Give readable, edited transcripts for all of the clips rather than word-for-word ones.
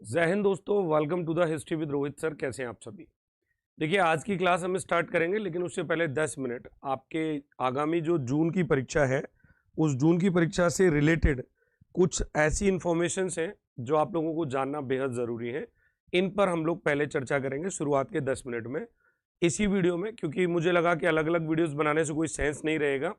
जय हिंद दोस्तों, welcome to the history with Rohit sir. कैसे हैं आप सभी। देखिए, आज की क्लास हम स्टार्ट करेंगे, लेकिन उससे पहले 10 मिनट आपके आगामी जो जून की परीक्षा है, उस जून की परीक्षा से रिलेटेड कुछ ऐसी इंफॉर्मेशंस हैं जो आप लोगों को जानना बेहद ज़रूरी है। इन पर हम लोग पहले चर्चा करेंगे शुरुआत के 10 मिनट में इसी वीडियो में, क्योंकि मुझे लगा कि अलग अलग वीडियोस बनाने से कोई सेंस नहीं रहेगा।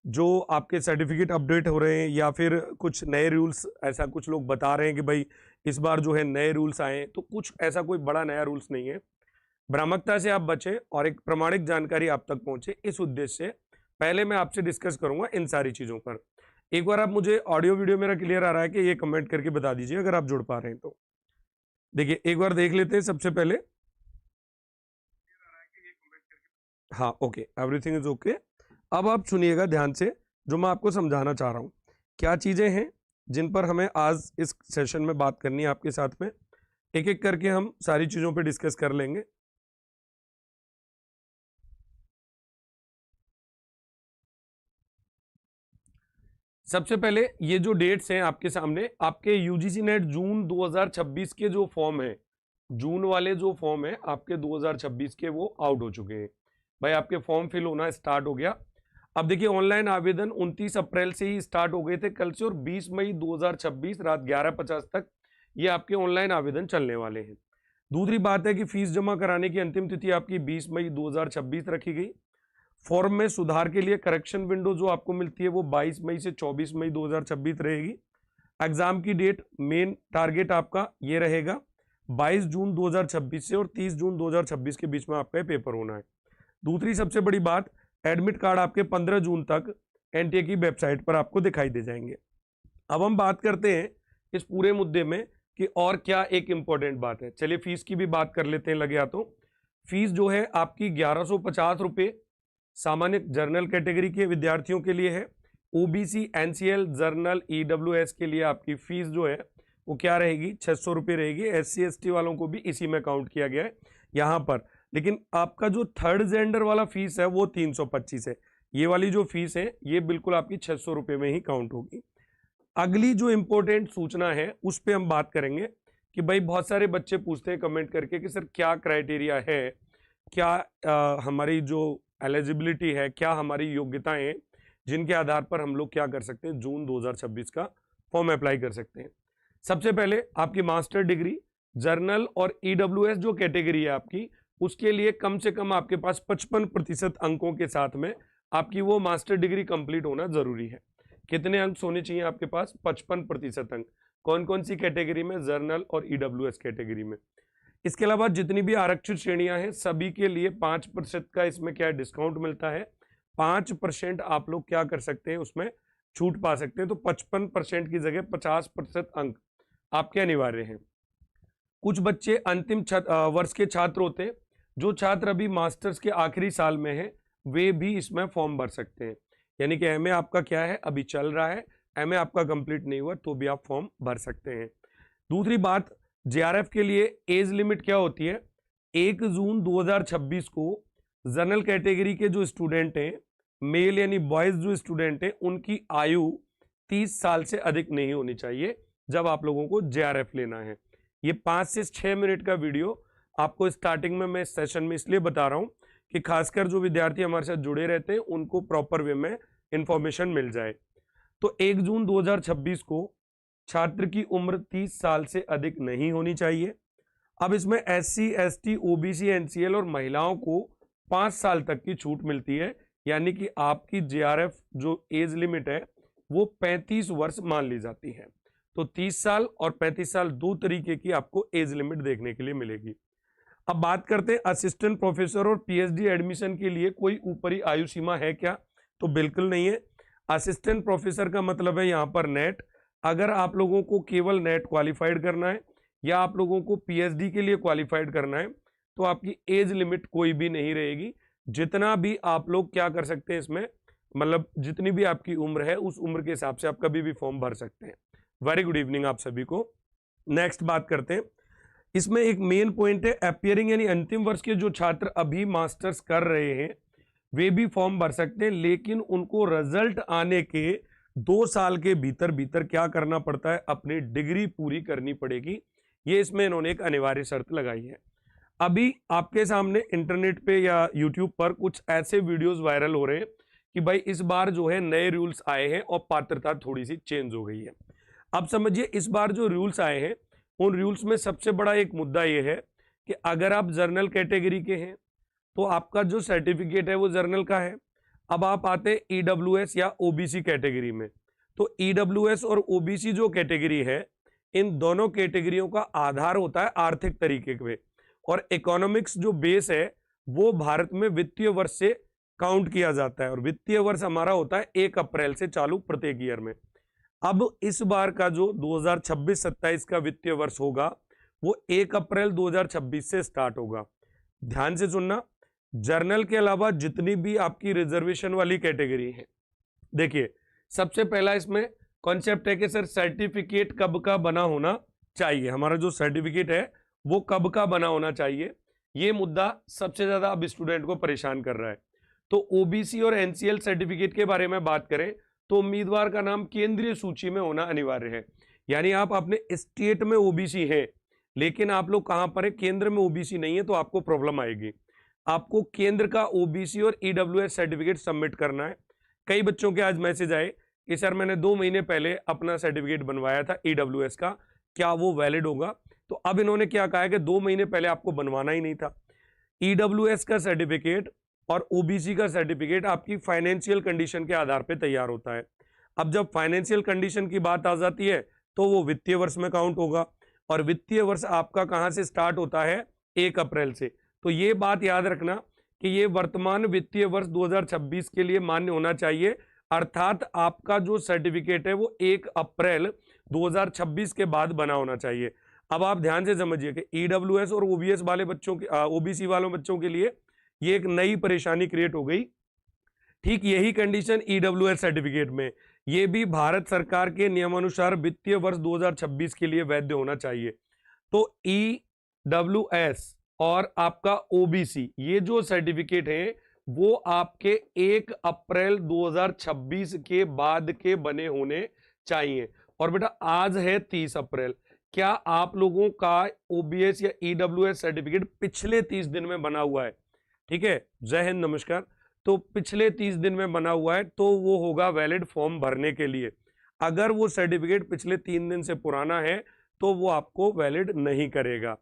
जो आपके सर्टिफिकेट अपडेट हो रहे हैं या फिर कुछ नए रूल्स, ऐसा कुछ लोग बता रहे हैं कि भाई इस बार जो है नए रूल्स आए हैं, तो कुछ ऐसा कोई बड़ा नया रूल्स नहीं है। भ्रामकता से आप बचें और एक प्रमाणिक जानकारी आप तक पहुंचे, इस उद्देश्य से पहले मैं आपसे डिस्कस करूंगा इन सारी चीजों पर। एक बार आप मुझे ऑडियो वीडियो मेरा क्लियर आ रहा है कि ये कमेंट करके बता दीजिए अगर आप जुड़ पा रहे हैं तो। देखिए, एक बार देख लेते हैं सबसे पहले। हाँ, ओके, एवरीथिंग इज ओके। अब आप सुनिएगा ध्यान से, जो मैं आपको समझाना चाह रहा हूँ। क्या चीजें हैं जिन पर हमें आज इस सेशन में बात करनी है आपके साथ में, एक एक करके हम सारी चीजों पे डिस्कस कर लेंगे। सबसे पहले ये जो डेट्स हैं आपके सामने, आपके यूजीसी नेट जून 2026 के जो फॉर्म है, जून वाले जो फॉर्म है आपके 2026 के, वो आउट हो चुके हैं। भाई आपके फॉर्म फिल होना स्टार्ट हो गया। अब देखिए, ऑनलाइन आवेदन 29 अप्रैल से ही स्टार्ट हो गए थे कल से, और 20 मई 2026 रात 11:50 तक ये आपके ऑनलाइन आवेदन चलने वाले हैं। दूसरी बात है कि फीस जमा कराने की अंतिम तिथि आपकी 20 मई 2026 रखी गई। फॉर्म में सुधार के लिए करेक्शन विंडो जो आपको मिलती है वो 22 मई से 24 मई 2026 रहेगी। एग्जाम की डेट, मेन टारगेट आपका ये रहेगा 22 जून 2026 से और 30 जून 2026 के बीच में आपका पेपर होना है। दूसरी सबसे बड़ी बात, एडमिट कार्ड आपके 15 जून तक एनटीए की वेबसाइट पर आपको दिखाई दे जाएंगे। अब हम बात करते हैं इस पूरे मुद्दे में कि और क्या एक इंपॉर्टेंट बात है। चलिए फीस की भी बात कर लेते हैं लगे हाथों। फीस जो है आपकी 1150 रुपये सामान्य जर्नल कैटेगरी के विद्यार्थियों के लिए है। ओबीसी, एनसीएल, जर्नल, ईडब्ल्यूएस के लिए आपकी फीस जो है वो क्या रहेगी, 600 रुपये रहेगी। एससी एसटी वालों को भी इसी में काउंट किया गया है यहाँ पर। लेकिन आपका जो थर्ड जेंडर वाला फीस है वो 325 है। ये वाली जो फीस है ये बिल्कुल आपकी 600 रुपये में ही काउंट होगी। अगली जो इंपॉर्टेंट सूचना है उस पर हम बात करेंगे कि भाई बहुत सारे बच्चे पूछते हैं कमेंट करके कि सर क्या क्राइटेरिया है, क्या हमारी जो एलिजिबिलिटी है, क्या हमारी योग्यताएं हैं जिनके आधार पर हम लोग क्या कर सकते हैं, जून 2026 का फॉर्म अप्लाई कर सकते हैं। सबसे पहले आपकी मास्टर डिग्री जर्नल और ईडब्ल्यूएस जो कैटेगरी है आपकी, उसके लिए कम से कम आपके पास 55% अंकों के साथ में आपकी वो मास्टर डिग्री कंप्लीट होना जरूरी है। कितने अंक होने चाहिए आपके पास, 55% अंक। कौन कौन सी कैटेगरी में, जर्नल और ईडब्ल्यूएस कैटेगरी में। इसके अलावा जितनी भी आरक्षित श्रेणियां हैं सभी के लिए 5% का इसमें क्या डिस्काउंट मिलता है। 5% आप लोग क्या कर सकते हैं, उसमें छूट पा सकते हैं। तो 55% की जगह 50% अंक आपके अनिवार्य हैं। कुछ बच्चे अंतिम वर्ष के छात्र होते हैं, जो छात्र अभी मास्टर्स के आखिरी साल में हैं, वे भी इसमें फॉर्म भर सकते हैं। यानी कि एमए आपका क्या है, अभी चल रहा है, एमए आपका कंप्लीट नहीं हुआ तो भी आप फॉर्म भर सकते हैं। दूसरी बात, जेआरएफ के लिए एज लिमिट क्या होती है, 1 जून 2026 को जनरल कैटेगरी के जो स्टूडेंट हैं, मेल यानी बॉयज जो स्टूडेंट हैं, उनकी आयु 30 साल से अधिक नहीं होनी चाहिए जब आप लोगों को जेआरएफ लेना है। ये 5 से 6 मिनट का वीडियो आपको स्टार्टिंग में मैं इस सेशन में इसलिए बता रहा हूं कि खासकर जो विद्यार्थी हमारे साथ जुड़े रहते हैं उनको प्रॉपर वे में इंफॉर्मेशन मिल जाए। तो 1 जून 2026 को छात्र की उम्र 30 साल से अधिक नहीं होनी चाहिए। अब इसमें एससी, एसटी, ओबीसी, एनसीएल और महिलाओं को 5 साल तक की छूट मिलती है। यानी कि आपकी जेआरएफ जो एज लिमिट है वो 35 वर्ष मान ली जाती है। तो 30 साल और 35 साल दो तरीके की आपको एज लिमिट देखने के लिए मिलेगी। अब बात करते हैं असिस्टेंट प्रोफेसर और पीएचडी एडमिशन के लिए कोई ऊपरी आयु सीमा है क्या, तो बिल्कुल नहीं है। असिस्टेंट प्रोफेसर का मतलब है यहाँ पर नेट। अगर आप लोगों को केवल नेट क्वालिफाइड करना है या आप लोगों को पीएचडी के लिए क्वालिफाइड करना है तो आपकी एज लिमिट कोई भी नहीं रहेगी। जितना भी आप लोग क्या कर सकते हैं इसमें, मतलब जितनी भी आपकी उम्र है उस उम्र के हिसाब से आप कभी भी फॉर्म भर सकते हैं। वेरी गुड इवनिंग आप सभी को। नेक्स्ट बात करते हैं, इसमें एक मेन पॉइंट है अपियरिंग, यानी अंतिम वर्ष के जो छात्र अभी मास्टर्स कर रहे हैं वे भी फॉर्म भर सकते हैं, लेकिन उनको रिजल्ट आने के 2 साल के भीतर भीतर क्या करना पड़ता है, अपनी डिग्री पूरी करनी पड़ेगी। ये इसमें इन्होंने एक अनिवार्य शर्त लगाई है। अभी आपके सामने इंटरनेट पे या यूट्यूब पर कुछ ऐसे वीडियोस वायरल हो रहे हैं कि भाई इस बार जो है नए रूल्स आए हैं और पात्रता थोड़ी सी चेंज हो गई है। अब समझिए इस बार जो रूल्स आए हैं उन रूल्स में सबसे बड़ा एक मुद्दा ये है कि अगर आप जर्नल कैटेगरी के हैं तो आपका जो सर्टिफिकेट है वो जर्नल का है। अब आप आते हैं ईडब्ल्यूएस या ओबीसी कैटेगरी में, तो ईडब्ल्यूएस और ओबीसी जो कैटेगरी है इन दोनों कैटेगरियों का आधार होता है आर्थिक तरीके पे, और इकोनॉमिक्स जो बेस है वो भारत में वित्तीय वर्ष से काउंट किया जाता है, और वित्तीय वर्ष हमारा होता है 1 अप्रैल से चालू प्रत्येक ईयर में। अब इस बार का जो 2026-27 का वित्तीय वर्ष होगा वो 1 अप्रैल 2026 से स्टार्ट होगा। ध्यान से सुनना, जर्नल के अलावा जितनी भी आपकी रिजर्वेशन वाली कैटेगरी है, देखिए सबसे पहला इसमें कॉन्सेप्ट है कि सर सर्टिफिकेट कब का बना होना चाहिए, हमारा जो सर्टिफिकेट है वो कब का बना होना चाहिए। ये मुद्दा सबसे ज्यादा अब स्टूडेंट को परेशान कर रहा है। तो ओबीसी और एनसीएल सर्टिफिकेट के बारे में बात करें तो उम्मीदवार का नाम केंद्रीय सूची में होना अनिवार्य है। यानी आप अपने स्टेट में ओबीसी हैं लेकिन आप लोग कहां पर है, केंद्र में ओबीसी नहीं है, तो आपको प्रॉब्लम आएगी। आपको केंद्र का ओबीसी और ईडब्ल्यूएस सर्टिफिकेट सबमिट करना है। कई बच्चों के आज मैसेज आए कि सर मैंने 2 महीने पहले अपना सर्टिफिकेट बनवाया था ईडब्ल्यूएस का, क्या वो वैलिड होगा? तो अब इन्होंने क्या कहा है कि 2 महीने पहले आपको बनवाना ही नहीं था। ईडब्ल्यूएस का सर्टिफिकेट और ओबीसी का सर्टिफिकेट आपकी फाइनेंशियल कंडीशन के आधार पर तैयार होता है। अब जब फाइनेंशियल कंडीशन की बात आ जाती है तो वो वित्तीय वर्ष में काउंट होगा, और वित्तीय वर्ष आपका कहां से स्टार्ट होता है? 1 अप्रैल से। तो ये बात याद रखना कि ये वर्तमान वित्तीय वर्ष 2026 के लिए मान्य होना चाहिए, अर्थात आपका जो सर्टिफिकेट है वो 1 अप्रैल 2026 के बाद बना होना चाहिए। अब आप ध्यान से समझिए कि ईडब्ल्यूएस और ओबीएस वाले बच्चों के ओबीसी वालों बच्चों के लिए ये एक नई परेशानी क्रिएट हो गई। ठीक यही कंडीशन ईडब्ल्यूएस सर्टिफिकेट में, ये भी भारत सरकार के नियमानुसार वित्तीय वर्ष 2026 के लिए वैध होना चाहिए। तो ईडब्ल्यूएस और आपका ओबीसी ये जो सर्टिफिकेट है वो आपके 1 अप्रैल 2026 के बाद के बने होने चाहिए। और बेटा आज है 30 अप्रैल, क्या आप लोगों का ओबीएस या ईडब्ल्यूएस सर्टिफिकेट पिछले 30 दिन में बना हुआ है? ठीक है, जय हिंद, नमस्कार। तो पिछले 30 दिन में बना हुआ है तो वो होगा वैलिड फॉर्म भरने के लिए। अगर वो सर्टिफिकेट पिछले 3 दिन से पुराना है तो वो आपको वैलिड नहीं करेगा।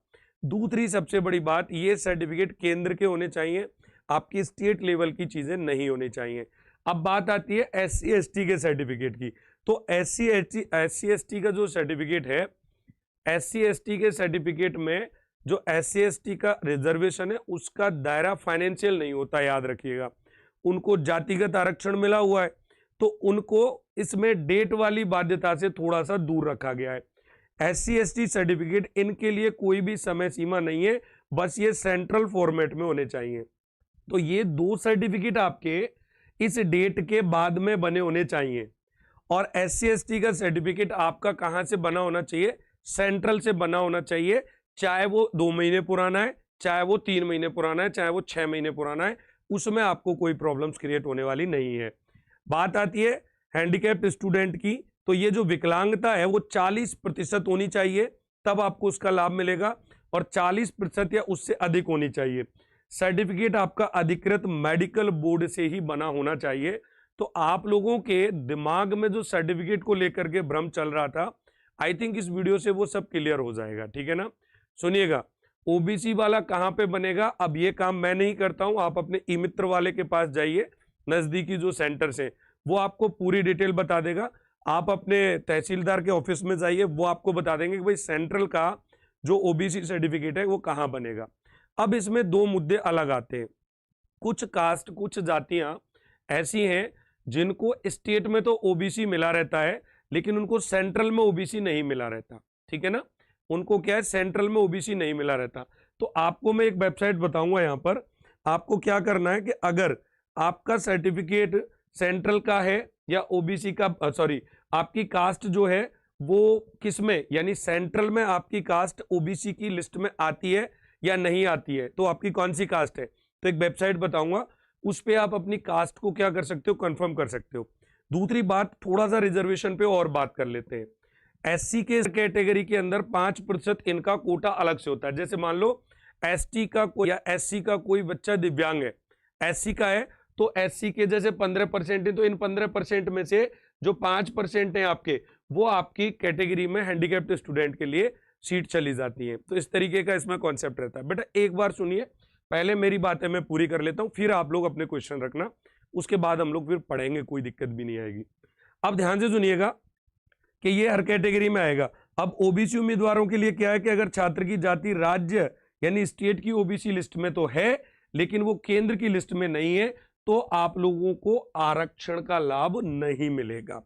दूसरी सबसे बड़ी बात, ये सर्टिफिकेट केंद्र के होने चाहिए, आपकी स्टेट लेवल की चीजें नहीं होनी चाहिए। अब बात आती है SC ST के सर्टिफिकेट की। तो SC ST का जो सर्टिफिकेट है, SC ST के सर्टिफिकेट में जो SC ST का रिजर्वेशन है उसका दायरा फाइनेंशियल नहीं होता, याद रखिएगा। उनको जातिगत आरक्षण मिला हुआ है तो उनको इसमें डेट वाली बाध्यता से थोड़ा सा दूर रखा गया है। SC ST सर्टिफिकेट इनके लिए कोई भी समय सीमा नहीं है, बस ये सेंट्रल फॉर्मेट में होने चाहिए। तो ये 2 सर्टिफिकेट आपके इस डेट के बाद में बने होने चाहिए। और SC ST का सर्टिफिकेट आपका कहां से बना होना चाहिए? सेंट्रल से बना होना चाहिए, चाहे वो 2 महीने पुराना है, चाहे वो 3 महीने पुराना है, चाहे वो 6 महीने पुराना है, उसमें आपको कोई प्रॉब्लम्स क्रिएट होने वाली नहीं है। बात आती है हैंडीकैप्ड स्टूडेंट की, तो ये जो विकलांगता है वो 40% होनी चाहिए, तब आपको उसका लाभ मिलेगा, और 40% या उससे अधिक होनी चाहिए। सर्टिफिकेट आपका अधिकृत मेडिकल बोर्ड से ही बना होना चाहिए। तो आप लोगों के दिमाग में जो सर्टिफिकेट को लेकर के भ्रम चल रहा था, आई थिंक इस वीडियो से वो सब क्लियर हो जाएगा। ठीक है ना? सुनिएगा, ओबीसी वाला कहां पे बनेगा? अब ये काम मैं नहीं करता हूं, आप अपने ई मित्र वाले के पास जाइए, नजदीकी जो सेंटर्स हैं वो आपको पूरी डिटेल बता देगा। आप अपने तहसीलदार के ऑफिस में जाइए, वो आपको बता देंगे कि भाई सेंट्रल का जो ओबीसी सर्टिफिकेट है वो कहां बनेगा। अब इसमें 2 मुद्दे अलग आते हैं। कुछ कास्ट, कुछ जातियां ऐसी हैं जिनको स्टेट में तो ओबीसी मिला रहता है लेकिन उनको सेंट्रल में ओबीसी नहीं मिला रहता। ठीक है ना? उनको क्या है, सेंट्रल में ओबीसी नहीं मिला रहता। तो आपको मैं एक वेबसाइट बताऊंगा, यहाँ पर आपको क्या करना है कि अगर आपका सर्टिफिकेट सेंट्रल का है या ओबीसी का, सॉरी आपकी कास्ट जो है वो किस में, यानी सेंट्रल में आपकी कास्ट ओबीसी की लिस्ट में आती है या नहीं आती है, तो आपकी कौन सी कास्ट है, तो एक वेबसाइट बताऊंगा, उस पर आप अपनी कास्ट को क्या कर सकते हो, कंफर्म कर सकते हो। दूसरी बात, थोड़ा सा रिजर्वेशन पे और बात कर लेते हैं। एससी के कैटेगरी के अंदर 5% इनका कोटा अलग से होता है। जैसे मान लो एसटी का कोई या एससी का कोई बच्चा दिव्यांग है, एससी का है, तो एससी के जैसे 15% है, तो इन 15% में से जो 5% है आपके, वो आपकी कैटेगरी में हैंडीकैप्ड स्टूडेंट के लिए सीट चली जाती है। तो इस तरीके का इसमें कॉन्सेप्ट रहता है। बेटा एक बार सुनिए, पहले मेरी बातें मैं पूरी कर लेता हूं, फिर आप लोग अपने क्वेश्चन रखना, उसके बाद हम लोग फिर पढ़ेंगे, कोई दिक्कत भी नहीं आएगी। अब ध्यान से सुनिएगा कि ये हर कैटेगरी में आएगा। अब ओबीसी उम्मीदवारों के लिए क्या है कि अगर छात्र की जाति राज्य यानी स्टेट की ओबीसी लिस्ट में तो है, लेकिन वो केंद्र की लिस्ट में नहीं है, तो आप लोगों को आरक्षण का लाभ नहीं मिलेगा।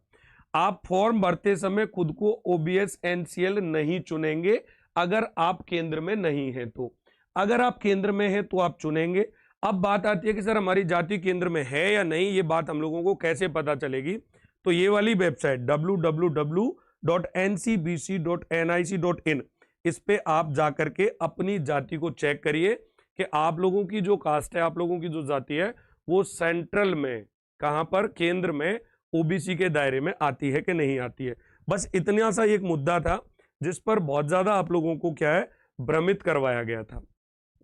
आप फॉर्म भरते समय खुद को ओबीएस एनसीएल नहीं चुनेंगे अगर आप केंद्र में नहीं है तो। अगर आप केंद्र में है तो आप चुनेंगे। अब बात आती है कि सर हमारी जाति केंद्र में है या नहीं, ये बात हम लोगों को कैसे पता चलेगी? तो ये वाली वेबसाइट www.ncbc.nic.in, इस पे आप जाकर के अपनी जाति को चेक करिए कि आप लोगों की जो कास्ट है, आप लोगों की जो जाति है, वो सेंट्रल में, कहां पर, केंद्र में ओबीसी के दायरे में आती है कि नहीं आती है। बस इतना सा एक मुद्दा था जिस पर बहुत ज्यादा आप लोगों को क्या है, भ्रमित करवाया गया था।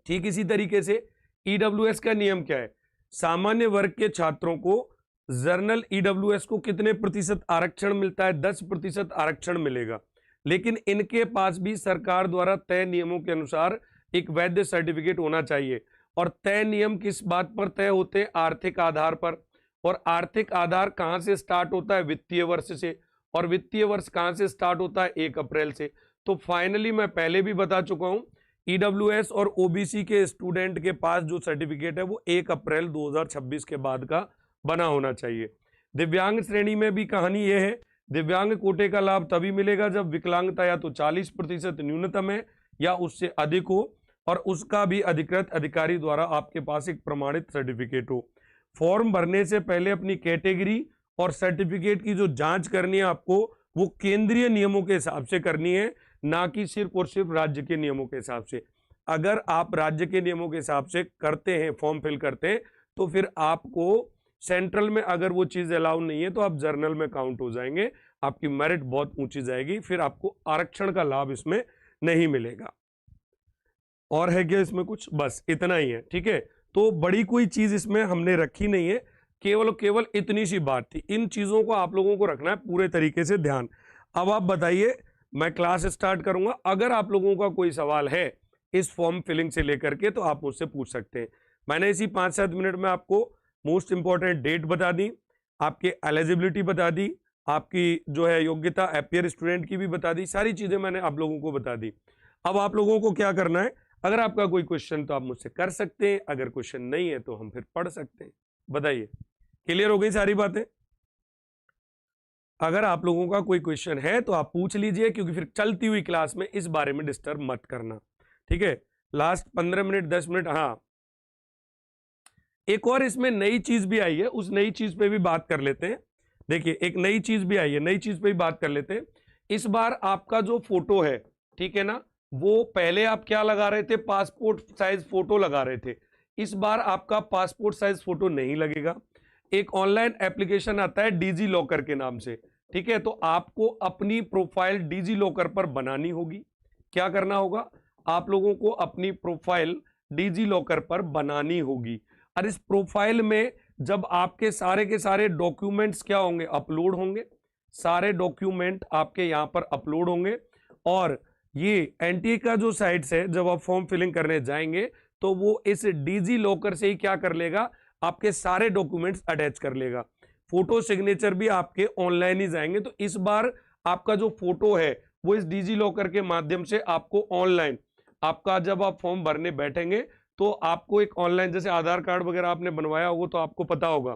ठीक इसी तरीके से ईडब्ल्यूएस का नियम क्या है? सामान्य वर्ग के छात्रों को जर्नल ईडब्ल्यूएस को कितने प्रतिशत आरक्षण मिलता है? 10% आरक्षण मिलेगा। लेकिन इनके पास भी सरकार द्वारा तय नियमों के अनुसार एक वैध सर्टिफिकेट होना चाहिए। और तय नियम किस बात पर तय होते हैं? आर्थिक आधार पर। और आर्थिक आधार कहां से स्टार्ट होता है? वित्तीय वर्ष से। और वित्तीय वर्ष कहां से स्टार्ट होता है? 1 अप्रैल से। तो फाइनली मैं पहले भी बता चुका हूं, ईडब्ल्यूएस और ओबीसी के स्टूडेंट के पास जो सर्टिफिकेट है वो 1 अप्रैल 2026 के बाद का बना होना चाहिए। दिव्यांग श्रेणी में भी कहानी यह है, दिव्यांग कोटे का लाभ तभी मिलेगा जब विकलांगता या तो 40% न्यूनतम है या उससे अधिक हो, और उसका भी अधिकृत अधिकारी द्वारा आपके पास एक प्रमाणित सर्टिफिकेट हो। फॉर्म भरने से पहले अपनी कैटेगरी और सर्टिफिकेट की जो जांच करनी है आपको, वो केंद्रीय नियमों के हिसाब से करनी है, ना कि सिर्फ और सिर्फ राज्य के नियमों के हिसाब से। अगर आप राज्य के नियमों के हिसाब से करते हैं, फॉर्म फिल करते हैं, तो फिर आपको सेंट्रल में अगर वो चीज अलाउ नहीं है तो आप जर्नल में काउंट हो जाएंगे, आपकी मेरिट बहुत ऊंची जाएगी, फिर आपको आरक्षण का लाभ इसमें नहीं मिलेगा। और है क्या इसमें कुछ? बस इतना ही है, ठीक है। तो बड़ी कोई चीज इसमें हमने रखी नहीं है, केवल इतनी सी बात थी। इन चीजों को आप लोगों को रखना है पूरे तरीके से ध्यान। अब आप बताइए, मैं क्लास स्टार्ट करूंगा, अगर आप लोगों का कोई सवाल है इस फॉर्म फिलिंग से लेकर के तो आप मुझसे पूछ सकते हैं। मैंने इसी 5-7 मिनट में आपको मोस्ट इंपॉर्टेंट डेट बता दी, आपके एलिजिबिलिटी बता दी, आपकी जो है योग्यता अपियर स्टूडेंट की भी बता दी, सारी चीजें मैंने आप लोगों को बता दी। अब आप लोगों को क्या करना है, अगर आपका कोई क्वेश्चन तो आप मुझसे कर सकते हैं, अगर क्वेश्चन नहीं है तो हम फिर पढ़ सकते हैं। बताइए, क्लियर हो गई सारी बातें? अगर आप लोगों का कोई क्वेश्चन है तो आप पूछ लीजिए, क्योंकि फिर चलती हुई क्लास में इस बारे में डिस्टर्ब मत करना, ठीक है। Last 15 minute 10 minute. हाँ, एक और इसमें नई चीज भी आई है, उस नई चीज पे भी बात कर लेते हैं। देखिए, एक नई चीज भी आई है, नई चीज पे भी बात कर लेते हैं। इस बार आपका जो फोटो है, ठीक है ना, वो पहले आप क्या लगा रहे थे? पासपोर्ट साइज फोटो लगा रहे थे। इस बार आपका पासपोर्ट साइज फोटो नहीं लगेगा। एक ऑनलाइन एप्लीकेशन आता है डिजी लॉकर के नाम से, ठीक है। तो आपको अपनी प्रोफाइल डिजी लॉकर पर बनानी होगी। क्या करना होगा? आप लोगों को अपनी प्रोफाइल डिजी लॉकर पर बनानी होगी। और इस प्रोफाइल में जब आपके सारे के सारे डॉक्यूमेंट्स क्या होंगे? अपलोड होंगे। सारे डॉक्यूमेंट आपके यहां पर अपलोड होंगे। और ये एनटीए का जो साइट्स है, जब आप फॉर्म फिलिंग करने जाएंगे तो वो इस डिजी लॉकर से ही क्या कर लेगा? आपके सारे डॉक्यूमेंट्स अटैच कर लेगा। फोटो सिग्नेचर भी आपके ऑनलाइन ही जाएंगे। तो इस बार आपका जो फोटो है वो इस डिजी लॉकर के माध्यम से आपको ऑनलाइन, आपका जब आप फॉर्म भरने बैठेंगे तो आपको एक ऑनलाइन, जैसे आधार कार्ड वगैरह आपने बनवाया होगा तो आपको पता होगा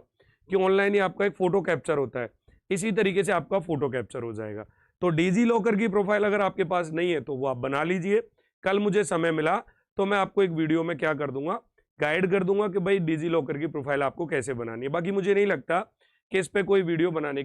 कि ऑनलाइन ही आपका एक फोटो कैप्चर होता है, इसी तरीके से आपका फोटो कैप्चर हो जाएगा। तो डिजी लॉकर की प्रोफाइल अगर आपके पास नहीं है तो वो आप बना लीजिए। कल मुझे समय मिला तो मैं आपको एक वीडियो में क्या कर दूंगा, गाइड कर दूंगा कि भाई डिजी लॉकर की प्रोफाइल आपको कैसे बनानी है। बाकी मुझे नहीं लगता कि इस पे कोई वीडियो बनाने की